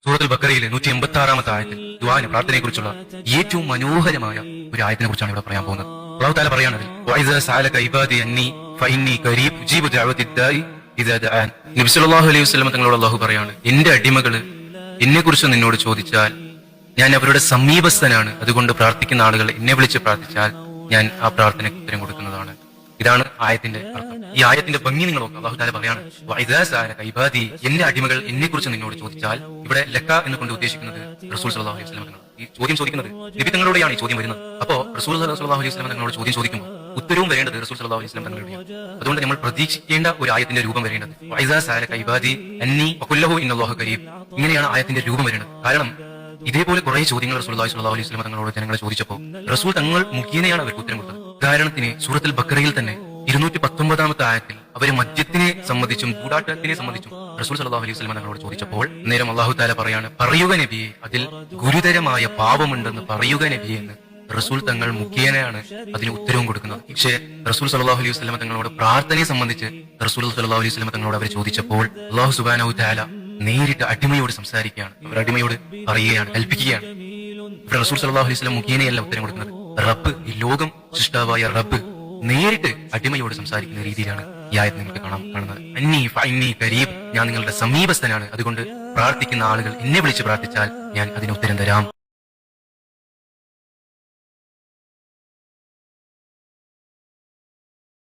സൂറത്തുൽ ബഖറയിലെ 186-ാമത്തെ ആയത്തിൽ ദുആന് പ്രാർത്ഥനയെക്കുറിച്ചുള്ള ഏറ്റവും മനോഹരമായ ഒരു ആയത്തിനെ കുറിച്ചാണ് ഇവിടെ പറയാൻ പോകുന്നത്. അല്ലാഹു തആല പറയാണ് വഇദാ സഅലക ഇബാദി അന്നി ഫഇന്നി ഖരീബ് ഉജീബു ദഅവത്തിദ് ദാഇ ഇദാ ദഅൻ. നബി സല്ലല്ലാഹു അലൈഹി വസല്ലം തങ്ങളോട് അല്ലാഹു പറയാണ്, എന്റെ അടിമകള് എന്നെക്കുറിച്ച് നിന്നോട് ചോദിച്ചാൽ ഞാൻ അവരുടെ സമീപസ്ഥനാണ്, അതുകൊണ്ട് പ്രാർത്ഥിക്കുന്ന ആളുകൾ എന്നെ വിളിച്ച് പ്രാർത്ഥിച്ചാൽ ഞാൻ ആ പ്രാർത്ഥനയ്ക്ക് ഉത്തരം കൊടുക്കുന്നതാണ്. ഇതാണ് ആയത്തിന്റെ അർത്ഥം. ഈ ആയത്തിന്റെ ഭംഗി നിങ്ങൾ നോക്കുക. അല്ലാഹു തആല പറയാണ് വഇദാ സഅലക ഇബാദി, എന്റെ അടിമകൾ എന്നെക്കുറിച്ച് നിന്നോട് ചോദിച്ചാൽ. ഇവിടെ ലക്ക എന്ന് കൊണ്ട് ഉദ്ദേശിക്കുന്നത് റസൂൽ സല്ലല്ലാഹു അലൈഹി വസല്ലം തങ്ങൾ. ഈ ചോദ്യം ചോദിക്കുന്നത് നബി തങ്ങളോടെയാണ് ഈ ചോദ്യം വരുന്നത്. അപ്പോ റസൂൽ സല്ലല്ലാഹു അലൈഹി വസല്ലം തങ്ങളോട് ചോദ്യം ചോദിക്കുമ്പോൾ ഉത്തരവും വരേണ്ടത് റസൂൽ സല്ലല്ലാഹു അലൈഹി വസല്ലം തങ്ങളുടെയാണ്. അതുകൊണ്ട് നമ്മൾ പ്രതീക്ഷിക്കേണ്ട ഒരു ആയത്തിന്റെ രൂപം വരേണ്ടത് വഇദാ സഅലക ഇബാദി അന്നി വഖുല്ലഹു ഇന്നല്ലാഹു ഖരീബ്, ഇങ്ങനെയാണ് ആയത്തിന്റെ രൂപം വരേണ്ടത്. കാരണം ഇതേപോലെ കുറെ ചോദ്യങ്ങൾ റസൂലുള്ളാഹി സ്വല്ലല്ലാഹു അലൈഹി വസല്ലം തങ്ങളോട് ജനങ്ങളെ ചോദിച്ചപ്പോൾ റസൂൽ തങ്ങൾ മുഖേനയാണ് അവർക്ക് ഉത്തരം കൊടുത്തത്. ഉദാഹരണത്തിന് സൂറത്തുൽ ബഖറയിൽ തന്നെ 219-ാമത്തെ ആയത്തിൽ അവര് മദ്യത്തിനെ സംബന്ധിച്ചും കൂടാട്ടത്തിനെ സംബന്ധിച്ചും റസൂൽ സല്ലല്ലാഹു അലൈഹി വസല്ലം തങ്ങളോട് ചോദിച്ചപ്പോൾ നേരം അല്ലാഹു തആല പറയാണ്, പറയുക നബിയെ, അതിൽ ഗുരുതരമായ പാപമുണ്ടെന്ന് പറയുക നബിയെ എന്ന് റസൂൽ തങ്ങൾ മുഖേനയാണ് അതിന് ഉത്തരവും കൊടുക്കുന്നത്. പക്ഷേ റസൂൽ സല്ലല്ലാഹു അലൈഹി വസല്ലം തങ്ങളോട് പ്രാർത്ഥനയെ സംബന്ധിച്ച് റസൂൽ സല്ലല്ലാഹു അലൈഹി വസല്ലം തങ്ങളോട് അവർ ചോദിച്ചപ്പോൾ അല്ലാഹു സുബ്ഹാനഹു തആല നേരിട്ട് അടിമയോട് സംസാരിക്കുകയാണ്. അവർ അടിമയോട് പറയുകയാണ്, കൽപ്പിക്കുകയാണ്. റസൂൽ സല്ലല്ലാഹു അലൈഹി വസല്ലം മുഖേനയല്ല ഉത്തരം കൊടുക്കുന്നത്. റബ്ബ്, ഈ ലോകം സൃഷ്ടാവായ റബ്ബ് നേരിട്ട് അടിമയോട് സംസാരിക്കുന്ന രീതിയിലാണ് ഈ ആയത്ത് നിങ്ങൾക്ക് കാണുന്നത്. അന്നി ഫഇന്നി ഖരീബ്, ഞാൻ നിങ്ങളുടെ സമീപസ്ഥനാണ്, അതുകൊണ്ട് പ്രാർത്ഥിക്കുന്ന ആളുകൾ എന്നെ വിളിച്ച് പ്രാർത്ഥിച്ചാൽ ഞാൻ അതിന് ഉത്തരം തരാം.